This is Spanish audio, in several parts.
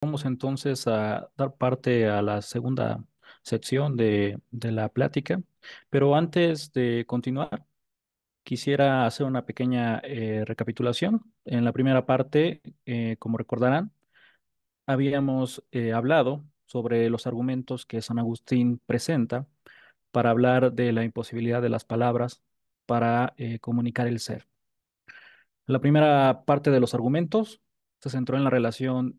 Vamos entonces a dar parte a la segunda sección de la plática, pero antes de continuar, quisiera hacer una pequeña recapitulación. En la primera parte, como recordarán, habíamos hablado sobre los argumentos que San Agustín presenta para hablar de la imposibilidad de las palabras para comunicar el ser. La primera parte de los argumentos se centró en la relación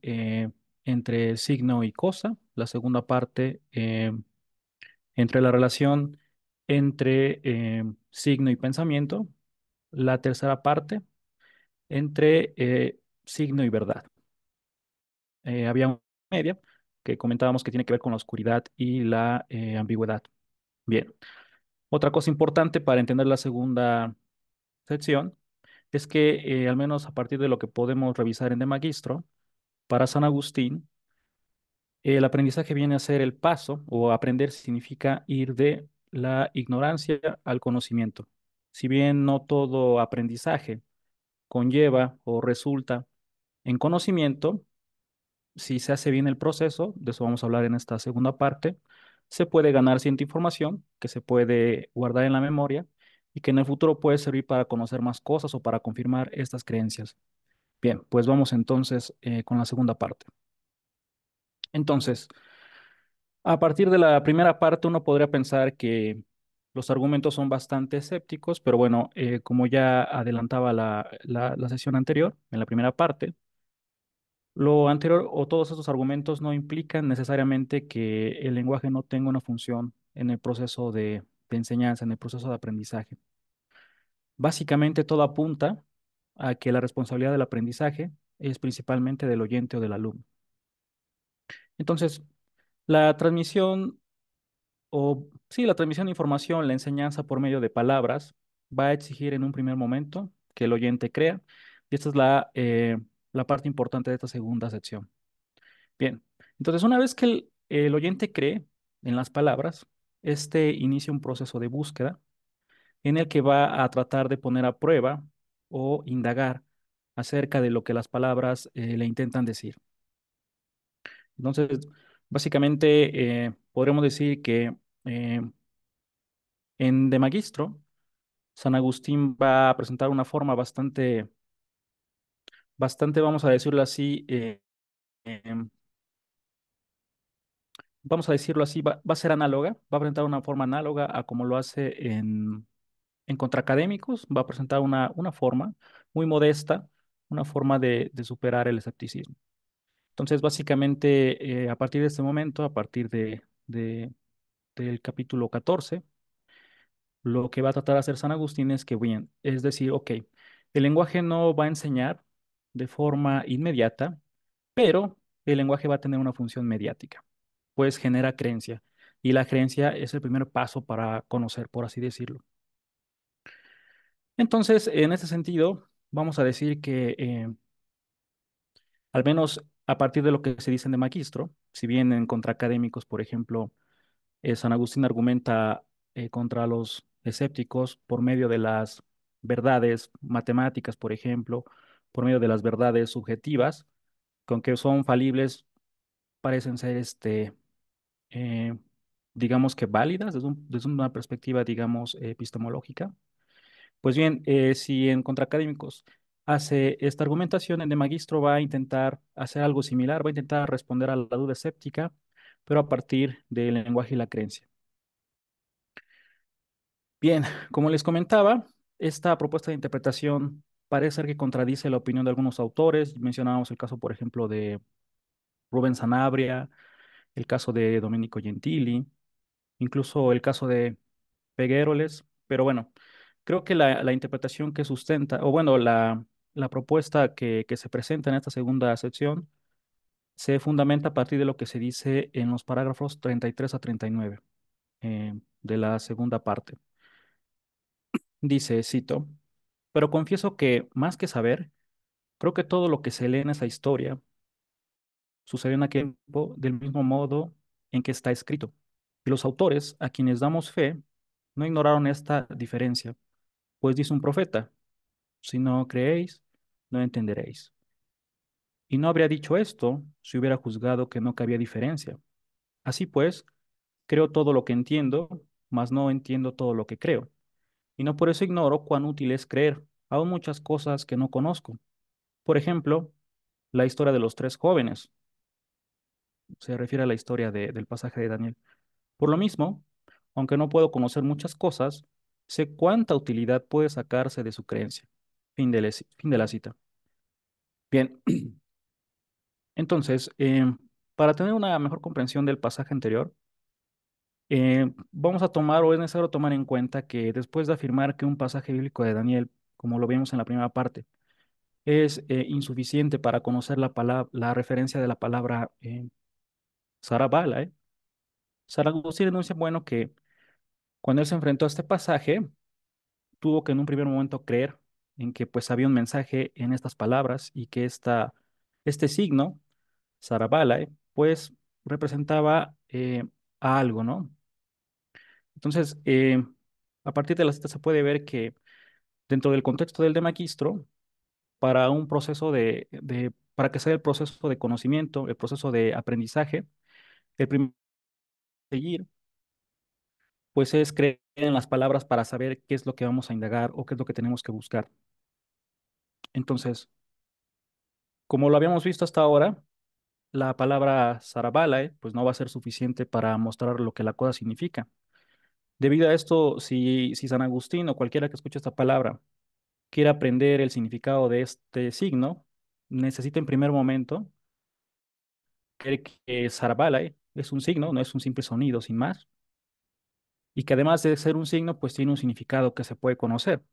entre signo y cosa. La segunda parte entre la relación entre signo y pensamiento. La tercera parte entre signo y verdad. Había una media que comentábamos que tiene que ver con la oscuridad y la ambigüedad. Bien, otra cosa importante para entender la segunda sección es que al menos a partir de lo que podemos revisar en De Magistro, para San Agustín, el aprendizaje viene a ser el paso, o aprender significa ir de la ignorancia al conocimiento. Si bien no todo aprendizaje conlleva o resulta en conocimiento, si se hace bien el proceso, de eso vamos a hablar en esta segunda parte, se puede ganar cierta información que se puede guardar en la memoria y que en el futuro puede servir para conocer más cosas o para confirmar estas creencias. Bien, pues vamos entonces con la segunda parte. Entonces, a partir de la primera parte, uno podría pensar que los argumentos son bastante escépticos, pero bueno, como ya adelantaba la sesión anterior, en la primera parte, lo anterior o todos estos argumentos no implican necesariamente que el lenguaje no tenga una función en el proceso de enseñanza, en el proceso de aprendizaje. Básicamente todo apunta a que la responsabilidad del aprendizaje es principalmente del oyente o del alumno. Entonces, la transmisión O sí, la transmisión de información, la enseñanza por medio de palabras, va a exigir en un primer momento que el oyente crea. Y esta es la parte importante de esta segunda sección. Bien, entonces una vez que el oyente cree en las palabras, este inicia un proceso de búsqueda en el que va a tratar de poner a prueba o indagar acerca de lo que las palabras le intentan decir. Entonces, básicamente podremos decir que eh, en De Magistro, San Agustín va a presentar una forma bastante, vamos a decirlo así, em, vamos a decirlo así, va a ser análoga, va a presentar una forma análoga a como lo hace en Contraacadémicos, va a presentar una forma muy modesta, una forma de superar el escepticismo. Entonces, básicamente, a partir de este momento, a partir del capítulo 14, lo que va a tratar de hacer San Agustín es que, bien, es decir, ok, el lenguaje no va a enseñar de forma inmediata, pero el lenguaje va a tener una función mediática, pues genera creencia, y la creencia es el primer paso para conocer, por así decirlo. Entonces, en ese sentido, vamos a decir que, al menos a partir de lo que se dice de Magistro, si bien en contraacadémicos, por ejemplo, San Agustín argumenta contra los escépticos por medio de las verdades matemáticas, por ejemplo, por medio de las verdades subjetivas, que aunque son falibles, parecen ser, eh, digamos que válidas desde una perspectiva, digamos, epistemológica. Pues bien, si en Contraacadémicos hace esta argumentación, en De Magistro va a intentar hacer algo similar, va a intentar responder a la duda escéptica, pero a partir del lenguaje y la creencia. Bien, como les comentaba, esta propuesta de interpretación parece ser que contradice la opinión de algunos autores. Mencionábamos el caso, por ejemplo, de Rubén Sanabria, el caso de Domenico Gentili, incluso el caso de Pegueroles. Pero bueno, creo que la interpretación que sustenta, o bueno, la propuesta que se presenta en esta segunda sección se fundamenta a partir de lo que se dice en los parágrafos 33 a 39 de la segunda parte. Dice, cito, pero confieso que, más que saber, creo que todo lo que se lee en esa historia sucedió en aquel tiempo del mismo modo en que está escrito. Y los autores, a quienes damos fe, no ignoraron esta diferencia, pues dice un profeta, si no creéis, no entenderéis. y no habría dicho esto si hubiera juzgado que no cabía diferencia. Así pues, creo todo lo que entiendo, mas no entiendo todo lo que creo, y no por eso ignoro cuán útil es creer, aún muchas cosas que no conozco. Por ejemplo, la historia de los tres jóvenes, se refiere a la historia del pasaje de Daniel. Por lo mismo, aunque no puedo conocer muchas cosas, sé cuánta utilidad puede sacarse de su creencia. Fin de la cita. Bien, entonces, para tener una mejor comprensión del pasaje anterior, vamos a tomar o es necesario tomar en cuenta que después de afirmar que un pasaje bíblico de Daniel, como lo vimos en la primera parte, es insuficiente para conocer la referencia de la palabra Sarabala, San Agustín denuncia, bueno, que cuando él se enfrentó a este pasaje, tuvo que en un primer momento creer en que pues había un mensaje en estas palabras y que este signo, Sarabala, pues representaba a algo, ¿no? Entonces, a partir de la cita se puede ver que dentro del contexto del Magistro, para un proceso para que sea el proceso de conocimiento, el proceso de aprendizaje, el primer seguir, pues es creer en las palabras para saber qué es lo que vamos a indagar o qué es lo que tenemos que buscar. Entonces, como lo habíamos visto hasta ahora, la palabra Sarabalae, pues no va a ser suficiente para mostrar lo que la cosa significa. Debido a esto, si San Agustín o cualquiera que escuche esta palabra quiere aprender el significado de este signo, necesita en primer momento creer que Sarabalae es un signo, no es un simple sonido sin más, y que además de ser un signo, pues tiene un significado que se puede conocer.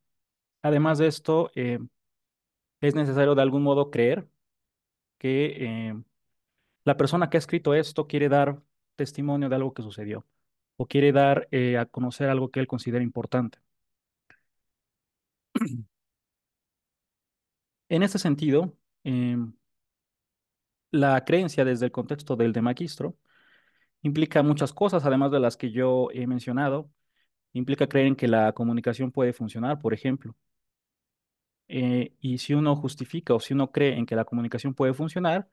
Además de esto, es necesario de algún modo creer que la persona que ha escrito esto quiere dar testimonio de algo que sucedió o quiere dar a conocer algo que él considera importante. En este sentido, la creencia desde el contexto del de Magistro implica muchas cosas, además de las que yo he mencionado. Implica creer en que la comunicación puede funcionar, por ejemplo. Y si uno justifica o si uno cree en que la comunicación puede funcionar,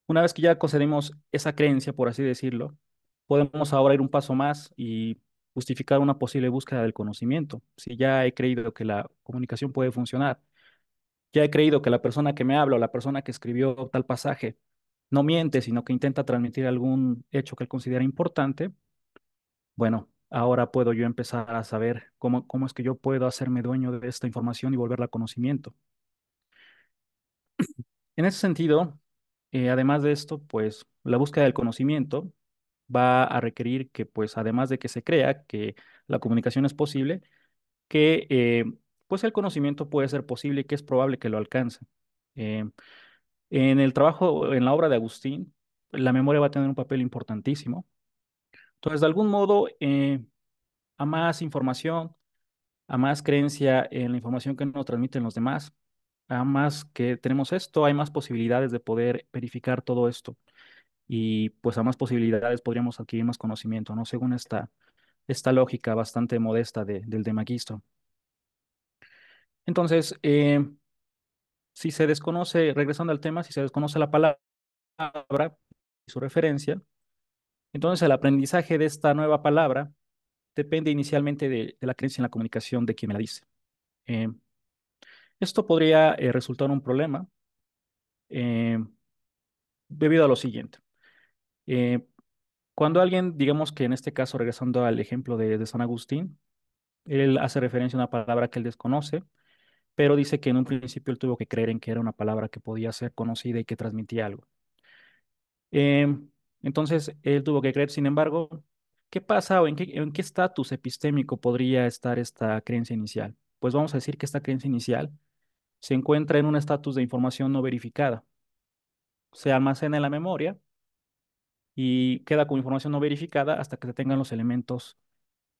una vez que ya concedemos esa creencia, por así decirlo, podemos ahora ir un paso más y justificar una posible búsqueda del conocimiento. Si ya he creído que la comunicación puede funcionar, ya he creído que la persona que me habla o la persona que escribió tal pasaje no miente, sino que intenta transmitir algún hecho que él considera importante, bueno, ahora puedo yo empezar a saber cómo es que yo puedo hacerme dueño de esta información y volverla a conocimiento. En ese sentido, además de esto, pues la búsqueda del conocimiento va a requerir que, pues además de que se crea que la comunicación es posible, que pues el conocimiento puede ser posible y que es probable que lo alcance. Eh, en el trabajo, en la obra de Agustín, la memoria va a tener un papel importantísimo. Entonces, de algún modo, a más información, a más creencia en la información que nos transmiten los demás, a más que tenemos esto, hay más posibilidades de poder verificar todo esto. Y pues a más posibilidades podríamos adquirir más conocimiento, ¿no? Según esta lógica bastante modesta del de Magistro. Entonces, si se desconoce, regresando al tema, si se desconoce la palabra y su referencia, entonces el aprendizaje de esta nueva palabra depende inicialmente de la creencia en la comunicación de quien me la dice. Eh, Esto podría resultar un problema eh, debido a lo siguiente. Eh, Cuando alguien, digamos que en este caso, regresando al ejemplo de San Agustín, él hace referencia a una palabra que él desconoce, pero dice que en un principio él tuvo que creer en que era una palabra que podía ser conocida y que transmitía algo. Entonces, él tuvo que creer, sin embargo, ¿qué pasa o en qué estatus epistémico podría estar esta creencia inicial? Pues vamos a decir que esta creencia inicial se encuentra en un estatus de información no verificada. Se almacena en la memoria y queda como información no verificada hasta que se tengan los elementos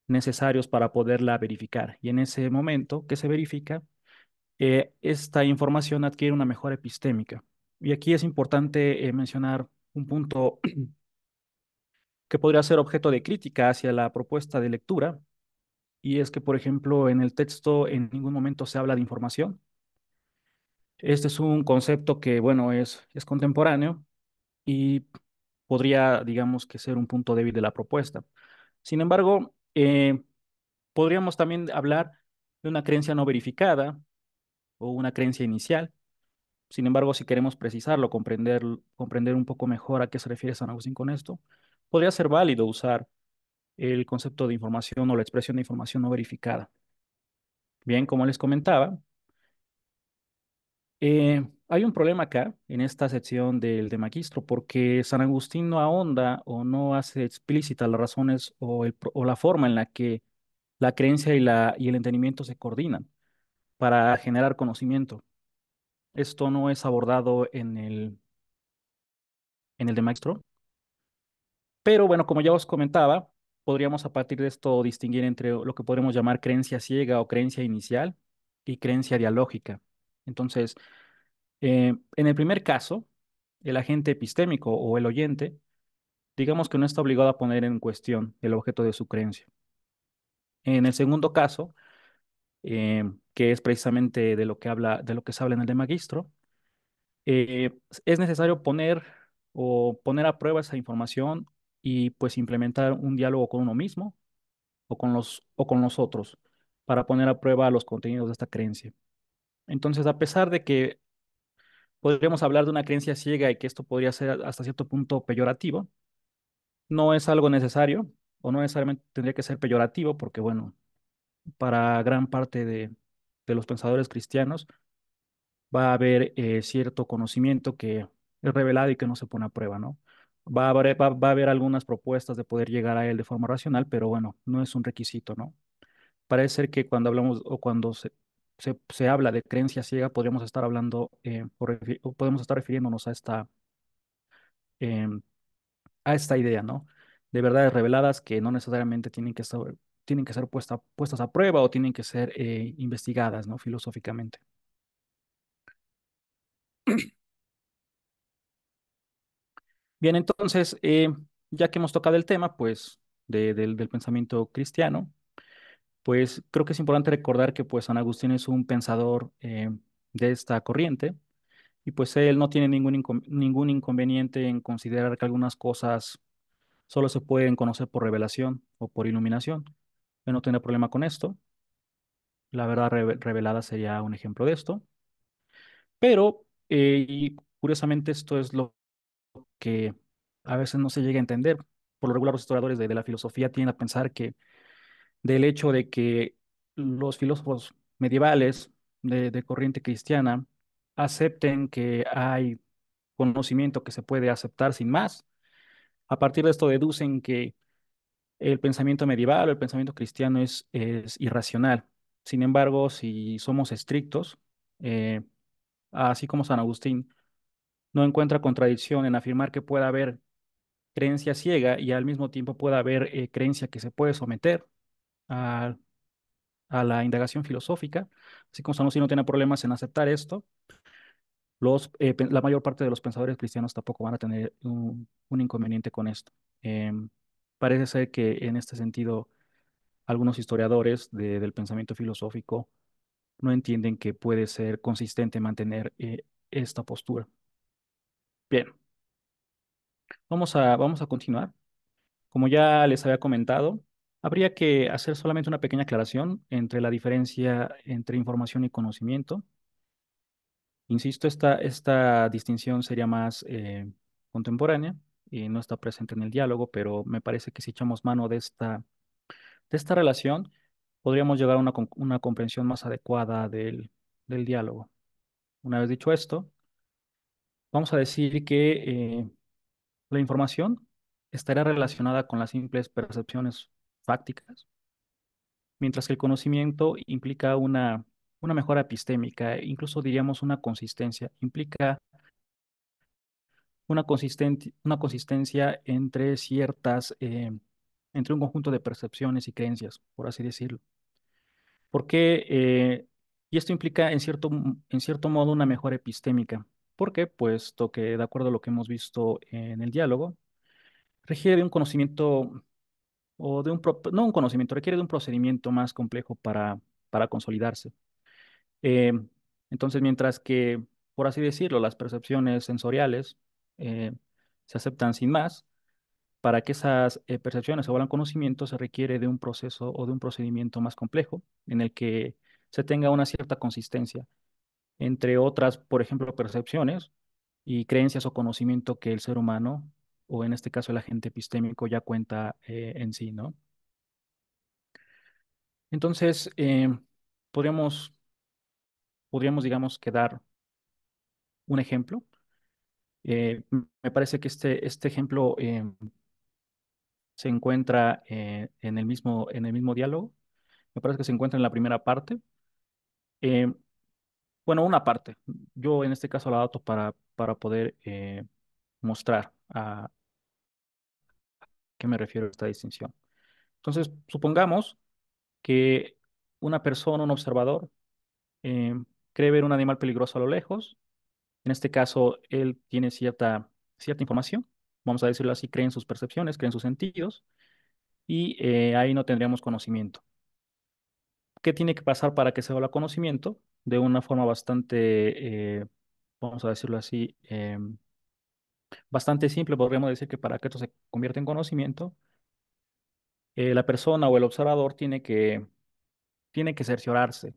necesarios para poderla verificar. Y en ese momento que se verifica, esta información adquiere una mejora epistémica. Y aquí es importante mencionar un punto que podría ser objeto de crítica hacia la propuesta de lectura, y es que, por ejemplo, en el texto en ningún momento se habla de información. Este es un concepto que, bueno, es contemporáneo y podría, digamos, que ser un punto débil de la propuesta. Sin embargo, podríamos también hablar de una creencia no verificada o una creencia inicial. Sin embargo, si queremos precisarlo, comprender un poco mejor a qué se refiere San Agustín con esto, podría ser válido usar el concepto de información o la expresión de información no verificada. Bien, como les comentaba, hay un problema acá en esta sección del de Magistro, porque San Agustín no ahonda o no hace explícitas las razones o la forma en la que la creencia y el entendimiento se coordinan para generar conocimiento. Esto no es abordado en el de Magistro, pero bueno, como ya os comentaba, podríamos a partir de esto distinguir entre lo que podríamos llamar creencia ciega o creencia inicial y creencia dialógica. Entonces, en el primer caso, el agente epistémico o el oyente, digamos que no está obligado a poner en cuestión el objeto de su creencia. En el segundo caso, que es precisamente de lo que se habla en el de Magistro, es necesario poner a prueba esa información y pues implementar un diálogo con uno mismo o con los otros para poner a prueba los contenidos de esta creencia. Entonces, a pesar de que podríamos hablar de una creencia ciega y que esto podría ser hasta cierto punto peyorativo, no es algo necesario o no necesariamente tendría que ser peyorativo porque, bueno, para gran parte de los pensadores cristianos va a haber cierto conocimiento que es revelado y que no se pone a prueba, ¿no? Va a haber algunas propuestas de poder llegar a él de forma racional, pero bueno, no es un requisito, ¿no? Parece ser que cuando hablamos o cuando se habla de creencia ciega, podríamos estar hablando o podemos estar refiriéndonos em, a esta idea, ¿no? De verdades reveladas que no necesariamente tienen que ser puestas a prueba o tienen que ser investigadas, ¿no? Filosóficamente. Bien, entonces, ya que hemos tocado el tema, pues, del pensamiento cristiano, pues creo que es importante recordar que, pues, San Agustín es un pensador de esta corriente y, pues, él no tiene ningún inconveniente en considerar que algunas cosas solo se pueden conocer por revelación o por iluminación. Él no tiene problema con esto. La verdad revelada sería un ejemplo de esto. Pero, y curiosamente, esto es lo que a veces no se llega a entender. Por lo regular, los historiadores de la filosofía tienden a pensar que del hecho de que los filósofos medievales de corriente cristiana acepten que hay conocimiento que se puede aceptar sin más, a partir de esto deducen que el pensamiento medieval o el pensamiento cristiano es irracional. Sin embargo, si somos estrictos, eh, así como San Agustín, no encuentra contradicción en afirmar que pueda haber creencia ciega y al mismo tiempo pueda haber creencia que se puede someter a, a la indagación filosófica. Así como San Agustín no tiene problemas en aceptar esto, la mayor parte de los pensadores cristianos tampoco van a tener un inconveniente con esto. Em, Parece ser que en este sentido algunos historiadores del pensamiento filosófico no entienden que puede ser consistente mantener esta postura. Bien, vamos a continuar. Como ya les había comentado, habría que hacer solamente una pequeña aclaración entre la diferencia entre información y conocimiento. Insisto, esta distinción sería más contemporánea y no está presente en el diálogo, pero me parece que si echamos mano de esta relación, podríamos llegar a una comprensión más adecuada del diálogo. Una vez dicho esto, vamos a decir que la información estará relacionada con las simples percepciones fácticas, mientras que el conocimiento implica una mejora epistémica, incluso diríamos una consistencia, implica una consistencia entre un conjunto de percepciones y creencias, por así decirlo. Porque, y esto implica en cierto modo una mejora epistémica. ¿Por qué? Puesto que, de acuerdo a lo que hemos visto en el diálogo, requiere de un conocimiento no un conocimiento, requiere de un procedimiento más complejo para consolidarse. Entonces, mientras que, por así decirlo, las percepciones sensoriales eh, se aceptan sin más, para que esas percepciones se vuelvan conocimiento se requiere de un proceso o de un procedimiento más complejo en el que se tenga una cierta consistencia entre otras, por ejemplo, percepciones y creencias o conocimiento que el ser humano, o en este caso el agente epistémico, ya cuenta en sí, ¿no? Entonces, podríamos, podríamos, digamos, que dar un ejemplo. Me parece que este ejemplo se encuentra en el mismo diálogo. Me parece que se encuentra en la primera parte. Eh, bueno, una parte. Yo en este caso la adapto para poder mostrar a qué me refiero a esta distinción. Entonces, supongamos que una persona, un observador, eh, cree ver un animal peligroso a lo lejos. En este caso, él tiene cierta información, vamos a decirlo así, cree en sus percepciones, cree en sus sentidos, y ahí no tendríamos conocimiento. ¿Qué tiene que pasar para que se vuelva conocimiento? De una forma bastante, vamos a decirlo así, bastante simple, podríamos decir que para que esto se convierta en conocimiento, la persona o el observador tiene que cerciorarse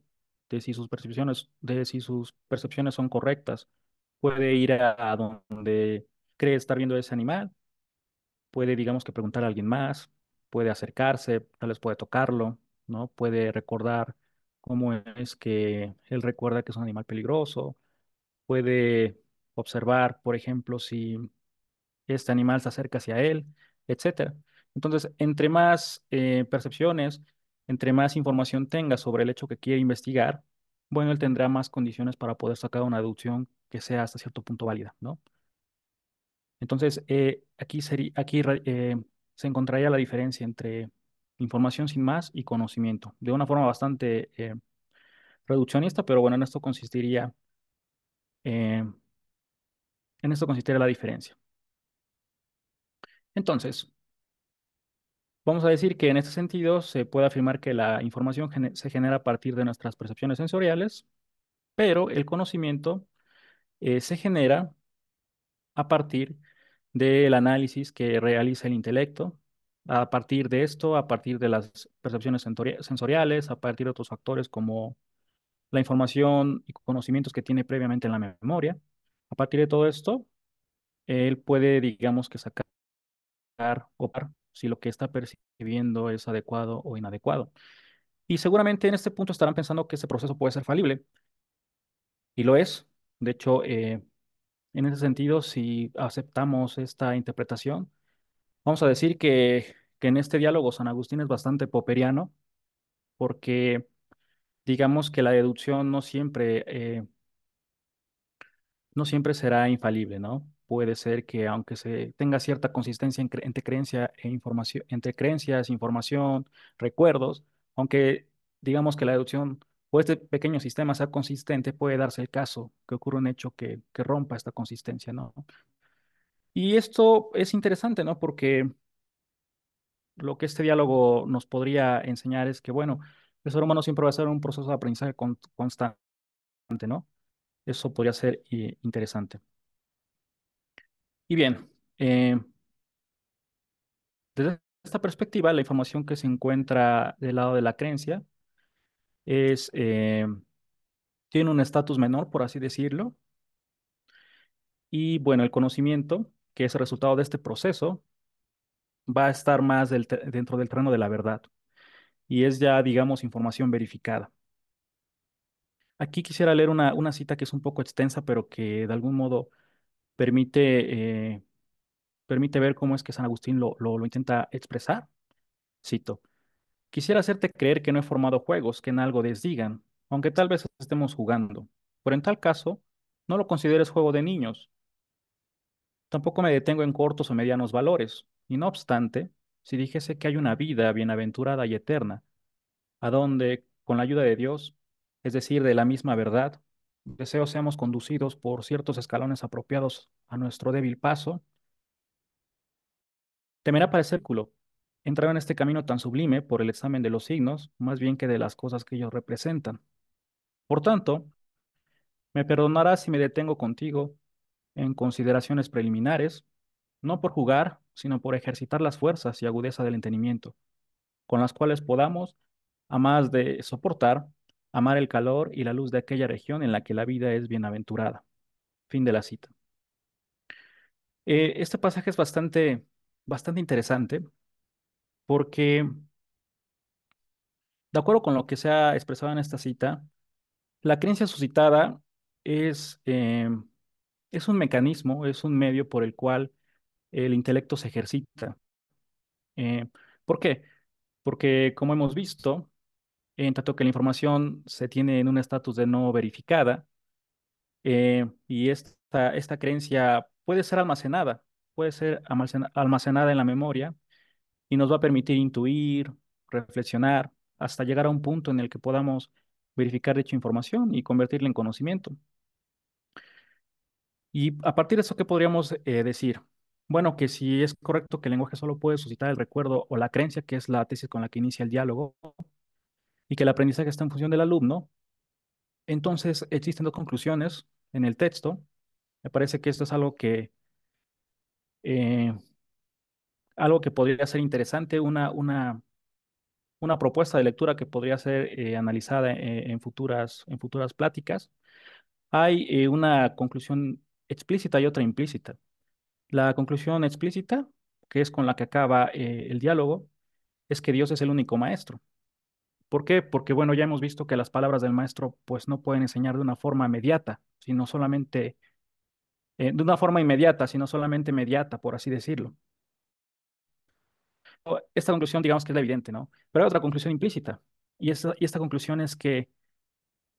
de si sus percepciones son correctas. Puede ir a donde cree estar viendo ese animal, puede, digamos que preguntar a alguien más, puede acercarse, tal vez puede tocarlo, ¿no? Puede recordar cómo es que él recuerda que es un animal peligroso, puede observar, por ejemplo, si este animal se acerca hacia él, etcétera. Entonces, entre más percepciones, entre más información tenga sobre el hecho que quiere investigar, bueno, él tendrá más condiciones para poder sacar una deducción que sea hasta cierto punto válida, ¿no? Entonces, se encontraría la diferencia entre información sin más y conocimiento, de una forma bastante reduccionista, pero bueno, eh, en esto consistiría la diferencia. Entonces, vamos a decir que en este sentido se puede afirmar que la información se genera a partir de nuestras percepciones sensoriales, pero el conocimiento se genera a partir del análisis que realiza el intelecto, a partir de esto, a partir de las percepciones sensoriales, a partir de otros factores como la información y conocimientos que tiene previamente en la memoria. A partir de todo esto, él puede, digamos que sacar o par si lo que está percibiendo es adecuado o inadecuado. Y seguramente en este punto estarán pensando que ese proceso puede ser falible, y lo es. De hecho, en ese sentido, si aceptamos esta interpretación, vamos a decir que en este diálogo San Agustín es bastante popperiano, porque digamos que la deducción no siempre será infalible, ¿no? Puede ser que aunque se tenga cierta consistencia entre creencia e información, entre creencias, información, recuerdos, aunque digamos que la deducción o este pequeño sistema sea consistente, puede darse el caso que ocurra un hecho que rompa esta consistencia, ¿no? Y esto es interesante, ¿no? Porque lo que este diálogo nos podría enseñar es que, bueno, el ser humano siempre va a ser un proceso de aprendizaje constante, ¿no? Eso podría ser interesante. Y bien, desde esta perspectiva, la información que se encuentra del lado de la creencia es, tiene un estatus menor, por así decirlo, y bueno, el conocimiento, que es el resultado de este proceso, va a estar más dentro del terreno de la verdad y es ya, digamos, información verificada. Aquí quisiera leer una cita que es un poco extensa, pero que de algún modo permite ver cómo es que San Agustín lo intenta expresar. Cito. Quisiera hacerte creer que no he formado juegos que en algo desdigan, aunque tal vez estemos jugando. Pero en tal caso, no lo consideres juego de niños. Tampoco me detengo en cortos o medianos valores. Y no obstante, si dijese que hay una vida bienaventurada y eterna, a donde, con la ayuda de Dios, es decir, de la misma verdad, deseo seamos conducidos por ciertos escalones apropiados a nuestro débil paso, temerá parecer culo entrar en este camino tan sublime por el examen de los signos, más bien que de las cosas que ellos representan. Por tanto, Me perdonarás si me detengo contigo en consideraciones preliminares, no por jugar, sino por ejercitar las fuerzas y agudeza del entendimiento, con las cuales podamos, a más de soportar, amar el calor y la luz de aquella región en la que la vida es bienaventurada. Fin de la cita. Este pasaje es bastante interesante porque, de acuerdo con lo que se ha expresado en esta cita, la creencia suscitada es, eh, es un mecanismo, es un medio por el cual el intelecto se ejercita. Eh, ¿Por qué? Porque, como hemos visto, en tanto que la información se tiene en un estatus de no verificada, y esta creencia puede ser almacenada en la memoria y nos va a permitir intuir, reflexionar, hasta llegar a un punto en el que podamos verificar dicha información y convertirla en conocimiento. Y a partir de eso, ¿qué podríamos decir? Bueno, que si es correcto que el lenguaje solo puede suscitar el recuerdo o la creencia, que es la tesis con la que inicia el diálogo, y que el aprendizaje está en función del alumno, entonces existen dos conclusiones en el texto. Me parece que esto es eh, algo que podría ser interesante, una propuesta de lectura que podría ser analizada en futuras pláticas. Hay una conclusión explícita y otra implícita. La conclusión explícita, que es con la que acaba el diálogo, es que Dios es el único maestro. ¿Por qué? Porque, bueno, ya hemos visto que las palabras del maestro pues no pueden enseñar de una forma inmediata, sino solamente, de una forma inmediata, sino solamente mediata, por así decirlo. Esta conclusión, digamos que es la evidente, ¿no? Pero hay otra conclusión implícita, y esta conclusión es que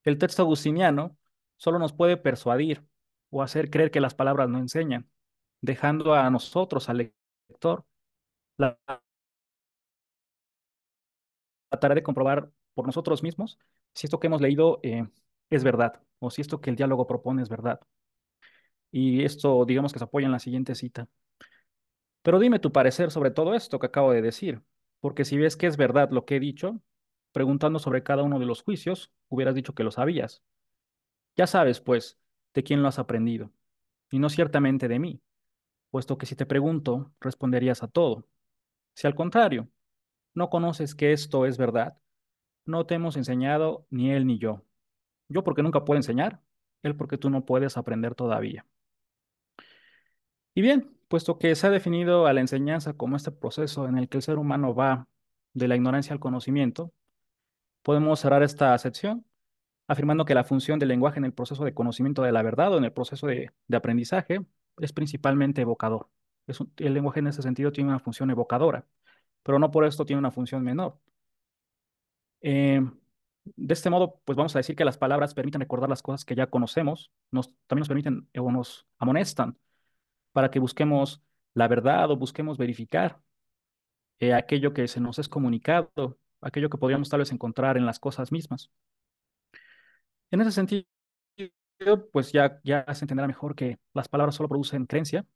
el texto agustiniano solo nos puede persuadir o hacer creer que las palabras no enseñan, dejando a nosotros, al lector, la tarea de comprobar por nosotros mismos si esto que hemos leído es verdad o si esto que el diálogo propone es verdad. Y esto, digamos que se apoya en la siguiente cita. Pero dime tu parecer sobre todo esto que acabo de decir, porque si ves que es verdad lo que he dicho, preguntando sobre cada uno de los juicios, hubieras dicho que lo sabías. Ya sabes, pues, de quién lo has aprendido, y no ciertamente de mí, puesto que si te pregunto, responderías a todo. Si al contrario, no conoces que esto es verdad, no te hemos enseñado ni él ni yo. Yo porque nunca puedo enseñar, él porque tú no puedes aprender todavía. Y bien, puesto que se ha definido a la enseñanza como este proceso en el que el ser humano va de la ignorancia al conocimiento, podemos cerrar esta sección afirmando que la función del lenguaje en el proceso de conocimiento de la verdad o en el proceso de aprendizaje es principalmente evocador. El lenguaje en ese sentido tiene una función evocadora, pero no por esto tiene una función menor. Eh, de este modo, pues vamos a decir que las palabras permiten recordar las cosas que ya conocemos, también nos permiten o nos amonestan para que busquemos la verdad o busquemos verificar aquello que se nos es comunicado, aquello que podríamos tal vez encontrar en las cosas mismas. En ese sentido, pues ya se entenderá mejor que las palabras solo producen creencia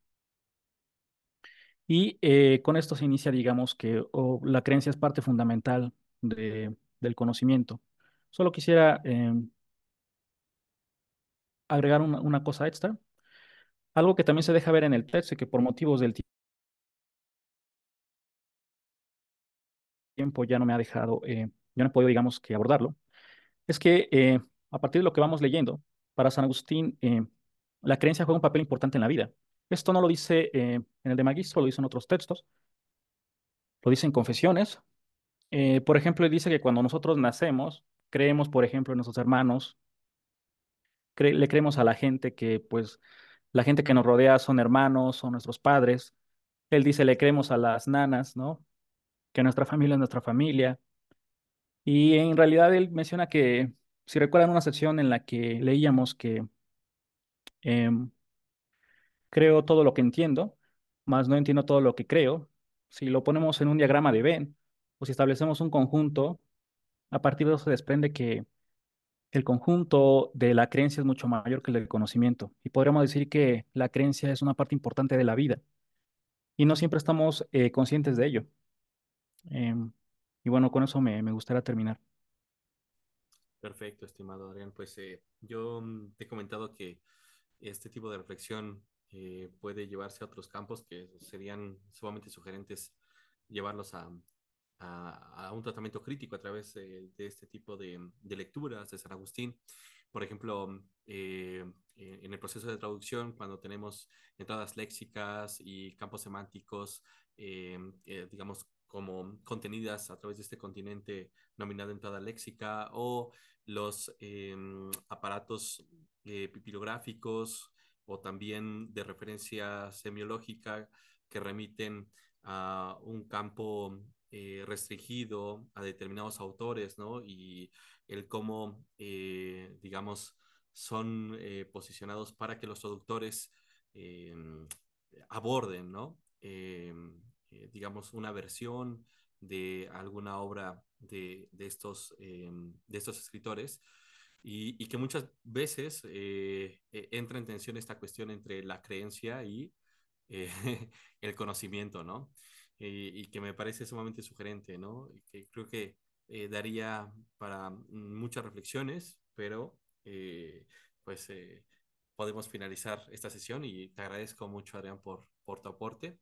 y con esto se inicia, digamos, que la creencia es parte fundamental del conocimiento. Solo quisiera agregar una cosa extra, algo que también se deja ver en el texto y que por motivos del tiempo ya no me ha dejado, ya no he podido, digamos, que abordarlo, es que a partir de lo que vamos leyendo, para San Agustín, la creencia juega un papel importante en la vida. Esto no lo dice en el de Magistro, lo dice en otros textos, lo dice en Confesiones. Por ejemplo, él dice que cuando nosotros nacemos, creemos, por ejemplo, en nuestros hermanos, le creemos a la gente que, pues, la gente que nos rodea son hermanos, son nuestros padres. Él dice, le creemos a las nanas, ¿no? Que nuestra familia es nuestra familia. Y en realidad él menciona que, si recuerdan una sección en la que leíamos que em, creo todo lo que entiendo, mas no entiendo todo lo que creo, si lo ponemos en un diagrama de Venn, o si establecemos un conjunto, a partir de eso se desprende que el conjunto de la creencia es mucho mayor que el del conocimiento. Y podríamos decir que la creencia es una parte importante de la vida y no siempre estamos conscientes de ello. Em, y bueno, con eso me gustaría terminar. Perfecto, estimado Adrián. Pues yo te he comentado que este tipo de reflexión puede llevarse a otros campos que serían sumamente sugerentes llevarlos a un tratamiento crítico a través de este tipo de lecturas de San Agustín. Por ejemplo, en el proceso de traducción, cuando tenemos entradas léxicas y campos semánticos, digamos, como contenidas a través de este continente nominado entrada léxica, o los aparatos pipilográficos o también de referencia semiológica que remiten a un campo restringido a determinados autores, ¿no? Y el cómo, digamos, son posicionados para que los traductores eh, aborden, ¿no? Digamos, una versión de alguna obra de estos escritores y que muchas veces entra en tensión esta cuestión entre la creencia y eh, el conocimiento, ¿no? Y que me parece sumamente sugerente, ¿no? Y que creo que daría para muchas reflexiones, pero pues podemos finalizar esta sesión y te agradezco mucho, Adrián, por tu aporte.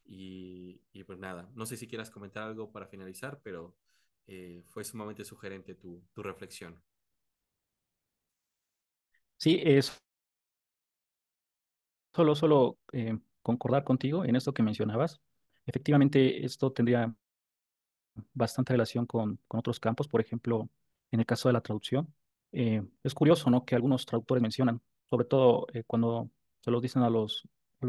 Y pues nada, no sé si quieras comentar algo para finalizar, pero fue sumamente sugerente tu reflexión. Sí, es solo concordar contigo en esto que mencionabas. Efectivamente, esto tendría bastante relación con otros campos, por ejemplo, en el caso de la traducción. Es curioso, ¿no? Que algunos traductores mencionan, sobre todo cuando se los dicen a los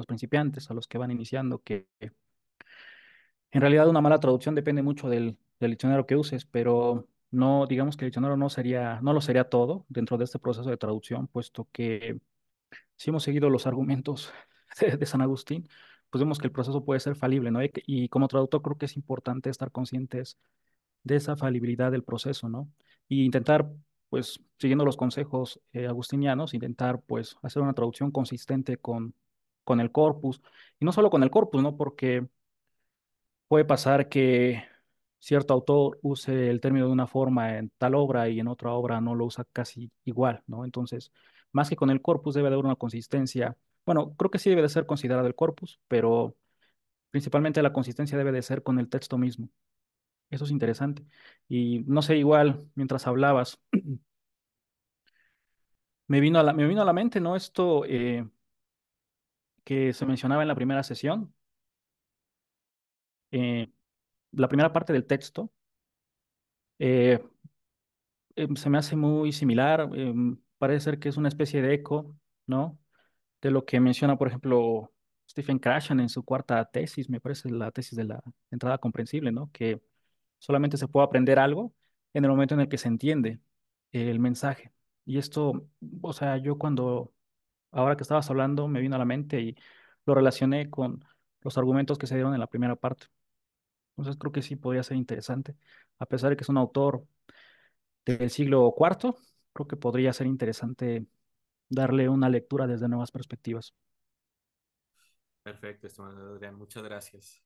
principiantes, a los que van iniciando, que en realidad una mala traducción depende mucho del diccionario que uses, pero no, digamos que el diccionario no lo sería todo dentro de este proceso de traducción, puesto que si hemos seguido los argumentos de San Agustín, pues vemos que el proceso puede ser falible, ¿no? Y como traductor creo que es importante estar conscientes de esa falibilidad del proceso, ¿no? Y intentar, pues, siguiendo los consejos agustinianos, intentar, pues, hacer una traducción consistente con el corpus. Y no solo con el corpus, ¿no? Porque puede pasar que cierto autor use el término de una forma en tal obra y en otra obra no lo usa casi igual, ¿no? Entonces, más que con el corpus debe de haber una consistencia. Bueno, creo que sí debe de ser considerado el corpus, pero principalmente la consistencia debe de ser con el texto mismo. Eso es interesante. Y no sé, igual, mientras hablabas, me vino a la mente, ¿no? Esto que se mencionaba en la primera sesión, eh, la primera parte del texto, eh, se me hace muy similar. Parece ser que es una especie de eco, ¿no? De lo que menciona, por ejemplo, Stephen Krashen en su cuarta tesis, me parece la tesis de la entrada comprensible, ¿no? Que solamente se puede aprender algo en el momento en el que se entiende el mensaje. Y esto, o sea, yo cuando, ahora que estabas hablando, me vino a la mente y lo relacioné con los argumentos que se dieron en la primera parte. Entonces creo que sí podría ser interesante, a pesar de que es un autor del siglo cuarto, creo que podría ser interesante darle una lectura desde nuevas perspectivas. Perfecto, estimado Adrián, muchas gracias.